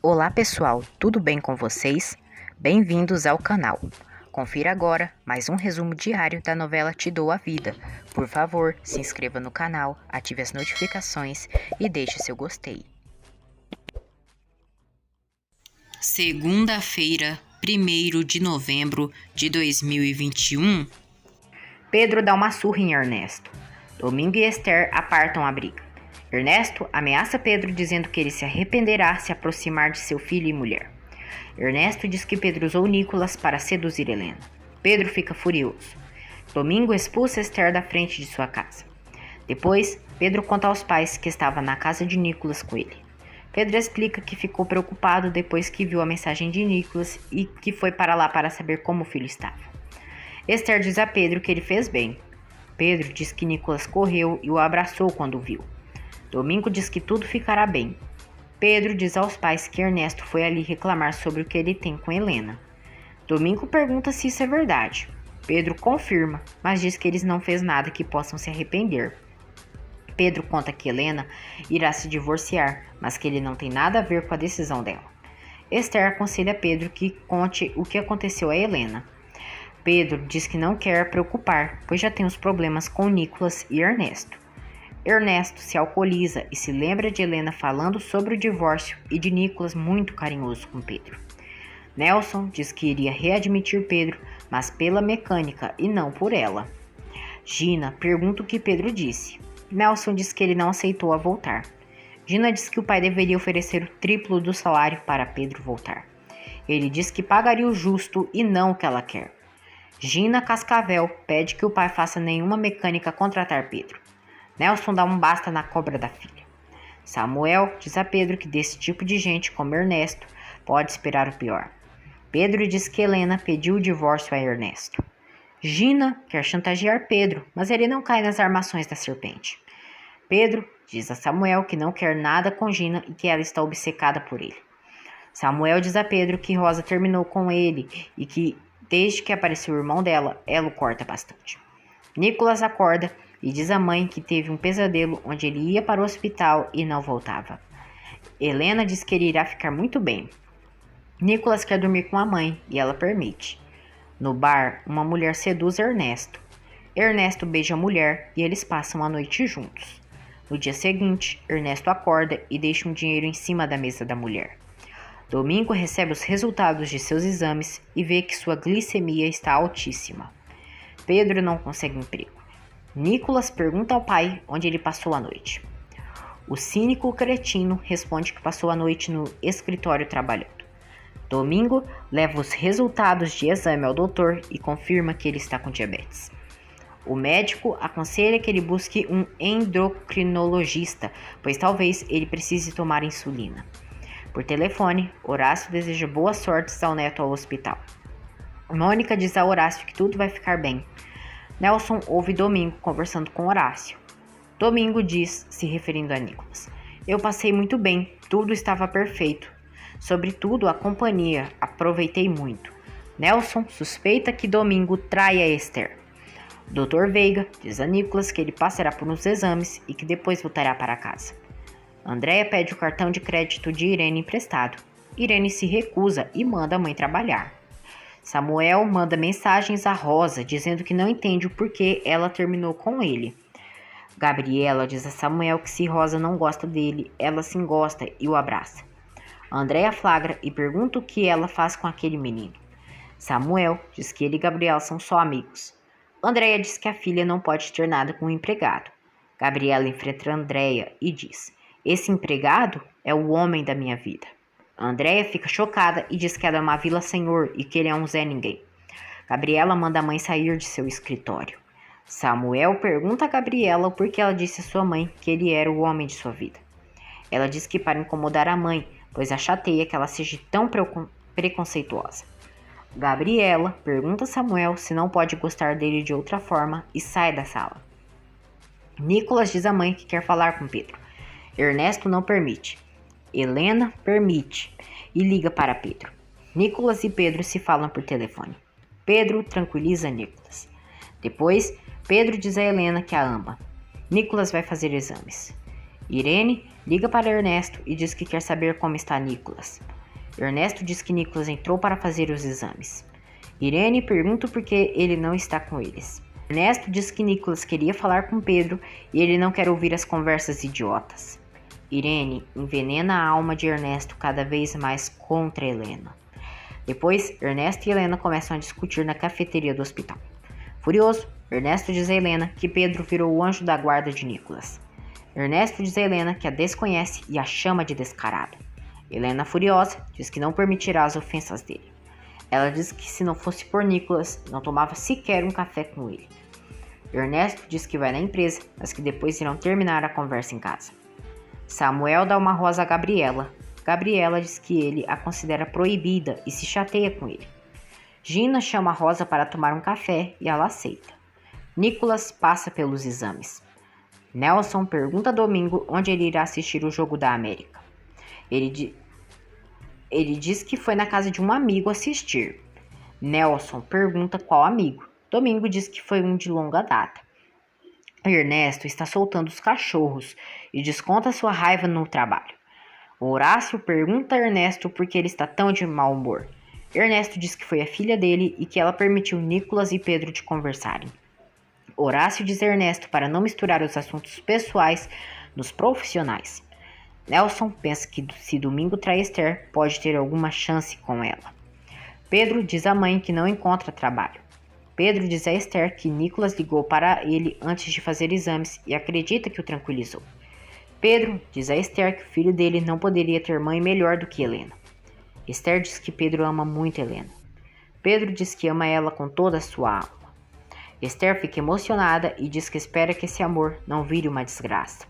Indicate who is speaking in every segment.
Speaker 1: Olá pessoal, tudo bem com vocês? Bem-vindos ao canal. Confira agora mais um resumo diário da novela Te Dou a Vida. Por favor, se inscreva no canal, ative as notificações e deixe seu gostei. Segunda-feira, 1º de novembro de 2021. Pedro dá uma surra em Ernesto. Domingo e Esther apartam a briga. Ernesto ameaça Pedro dizendo que ele se arrependerá se aproximar de seu filho e mulher. Ernesto diz que Pedro usou Nicolas para seduzir Helena. Pedro fica furioso. Domingo expulsa Esther da frente de sua casa. Depois, Pedro conta aos pais que estava na casa de Nicolas com ele. Pedro explica que ficou preocupado depois que viu a mensagem de Nicolas e que foi para lá para saber como o filho estava. Esther diz a Pedro que ele fez bem. Pedro diz que Nicolas correu e o abraçou quando o viu. Domingo diz que tudo ficará bem. Pedro diz aos pais que Ernesto foi ali reclamar sobre o que ele tem com Helena. Domingo pergunta se isso é verdade. Pedro confirma, mas diz que eles não fez nada que possam se arrepender. Pedro conta que Helena irá se divorciar, mas que ele não tem nada a ver com a decisão dela. Esther aconselha Pedro que conte o que aconteceu a Helena. Pedro diz que não quer preocupar, pois já tem os problemas com Nicolas e Ernesto. Ernesto se alcooliza e se lembra de Helena falando sobre o divórcio e de Nicolas muito carinhoso com Pedro. Nelson diz que iria readmitir Pedro, mas pela mecânica e não por ela. Gina pergunta o que Pedro disse. Nelson diz que ele não aceitou a voltar. Gina diz que o pai deveria oferecer o triplo do salário para Pedro voltar. Ele diz que pagaria o justo e não o que ela quer. Gina Cascavel pede que o pai faça nenhuma mecânica contratar Pedro. Nelson dá um basta na cobra da filha. Samuel diz a Pedro que desse tipo de gente como Ernesto pode esperar o pior. Pedro diz que Helena pediu o divórcio a Ernesto. Gina quer chantagear Pedro, mas ele não cai nas armações da serpente. Pedro diz a Samuel que não quer nada com Gina e que ela está obcecada por ele. Samuel diz a Pedro que Rosa terminou com ele e que desde que apareceu o irmão dela, ela o corta bastante. Nicolas acorda e diz à mãe que teve um pesadelo onde ele ia para o hospital e não voltava. Helena diz que ele irá ficar muito bem. Nicolas quer dormir com a mãe e ela permite. No bar, uma mulher seduz Ernesto. Ernesto beija a mulher e eles passam a noite juntos. No dia seguinte, Ernesto acorda e deixa um dinheiro em cima da mesa da mulher. Domingo recebe os resultados de seus exames e vê que sua glicemia está altíssima. Pedro não consegue emprego. Nicolas pergunta ao pai onde ele passou a noite. O cínico cretino responde que passou a noite no escritório trabalhando. Domingo leva os resultados de exame ao doutor e confirma que ele está com diabetes. O médico aconselha que ele busque um endocrinologista, pois talvez ele precise tomar insulina. Por telefone, Horácio deseja boa sorte ao neto ao hospital. Mônica diz a Horácio que tudo vai ficar bem. Nelson ouve Domingo conversando com Horácio. Domingo diz, se referindo a Nicolas: "Eu passei muito bem, tudo estava perfeito. Sobretudo a companhia, aproveitei muito." Nelson suspeita que Domingo trai a Esther. Dr. Veiga diz a Nicolas que ele passará por uns exames e que depois voltará para casa. Andréia pede o cartão de crédito de Irene emprestado. Irene se recusa e manda a mãe trabalhar. Samuel manda mensagens a Rosa dizendo que não entende o porquê ela terminou com ele. Gabriela diz a Samuel que se Rosa não gosta dele, ela se engosta e o abraça. Andréia flagra e pergunta o que ela faz com aquele menino. Samuel diz que ele e Gabriela são só amigos. Andréia diz que a filha não pode ter nada com o empregado. Gabriela enfrenta Andréia e diz: "Esse empregado é o homem da minha vida." Andréia fica chocada e diz que ela é uma vila-senhor e que ele é um Zé Ninguém. Gabriela manda a mãe sair de seu escritório. Samuel pergunta a Gabriela o porquê ela disse a sua mãe que ele era o homem de sua vida. Ela diz que para incomodar a mãe, pois a chateia que ela seja tão preconceituosa. Gabriela pergunta a Samuel se não pode gostar dele de outra forma e sai da sala. Nicolas diz à mãe que quer falar com Pedro. Ernesto não permite. Helena permite e liga para Pedro. Nicolas e Pedro se falam por telefone. Pedro tranquiliza Nicolas. Depois, Pedro diz a Helena que a ama. Nicolas vai fazer exames. Irene liga para Ernesto e diz que quer saber como está Nicolas. Ernesto diz que Nicolas entrou para fazer os exames. Irene pergunta por que ele não está com eles. Ernesto diz que Nicolas queria falar com Pedro e ele não quer ouvir as conversas idiotas. Irene envenena a alma de Ernesto cada vez mais contra Helena. Depois, Ernesto e Helena começam a discutir na cafeteria do hospital. Furioso, Ernesto diz a Helena que Pedro virou o anjo da guarda de Nicolas. Ernesto diz a Helena que a desconhece e a chama de descarada. Helena, furiosa, diz que não permitirá as ofensas dele. Ela diz que se não fosse por Nicolas, não tomava sequer um café com ele. Ernesto diz que vai na empresa, mas que depois irão terminar a conversa em casa. Samuel dá uma rosa a Gabriela. Gabriela diz que ele a considera proibida e se chateia com ele. Gina chama a Rosa para tomar um café e ela aceita. Nicolas passa pelos exames. Nelson pergunta a Domingo onde ele irá assistir o jogo da América. Ele diz que foi na casa de um amigo assistir. Nelson pergunta qual amigo. Domingo diz que foi um de longa data. Ernesto está soltando os cachorros e desconta sua raiva no trabalho. Horácio pergunta a Ernesto por que ele está tão de mau humor. Ernesto diz que foi a filha dele e que ela permitiu Nicolas e Pedro de conversarem. Horácio diz a Ernesto para não misturar os assuntos pessoais nos profissionais. Nelson pensa que se Domingo trai Esther, pode ter alguma chance com ela. Pedro diz à mãe que não encontra trabalho. Pedro diz a Esther que Nicolas ligou para ele antes de fazer exames e acredita que o tranquilizou. Pedro diz a Esther que o filho dele não poderia ter mãe melhor do que Helena. Esther diz que Pedro ama muito Helena. Pedro diz que ama ela com toda a sua alma. Esther fica emocionada e diz que espera que esse amor não vire uma desgraça.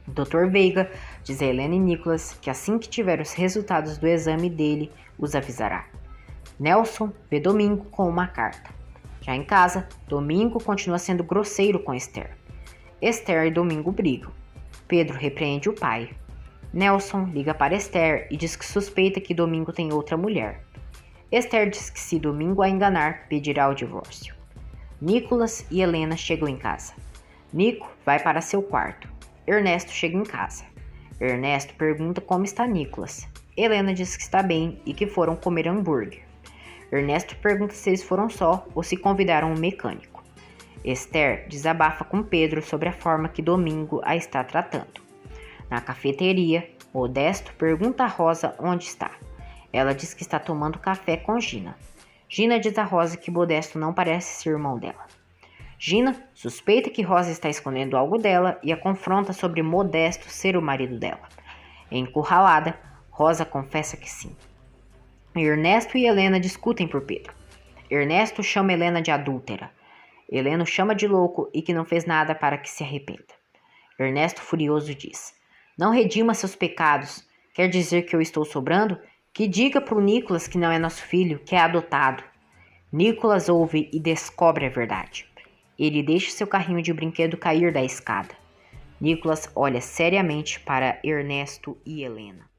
Speaker 1: Dr. Veiga diz a Helena e Nicolas que assim que tiver os resultados do exame dele, os avisará. Nelson vê Domingo com uma carta. Já em casa, Domingo continua sendo grosseiro com Esther. Esther e Domingo brigam. Pedro repreende o pai. Nelson liga para Esther e diz que suspeita que Domingo tem outra mulher. Esther diz que se Domingo a enganar, pedirá o divórcio. Nicolas e Helena chegam em casa. Nico vai para seu quarto. Ernesto chega em casa. Ernesto pergunta como está Nicolas. Helena diz que está bem e que foram comer hambúrguer. Ernesto pergunta se eles foram só ou se convidaram um mecânico. Esther desabafa com Pedro sobre a forma que Domingo a está tratando. Na cafeteria, Modesto pergunta a Rosa onde está. Ela diz que está tomando café com Gina. Gina diz a Rosa que Modesto não parece ser irmão dela. Gina suspeita que Rosa está escondendo algo dela e a confronta sobre Modesto ser o marido dela. Encurralada, Rosa confessa que sim. Ernesto e Helena discutem por Pedro. Ernesto chama Helena de adúltera. Helena o chama de louco e que não fez nada para que se arrependa. Ernesto, furioso, diz: não redima seus pecados. Quer dizer que eu estou sobrando? Que diga pro Nicolas que não é nosso filho, que é adotado. Nicolas ouve e descobre a verdade. Ele deixa seu carrinho de brinquedo cair da escada. Nicolas olha seriamente para Ernesto e Helena.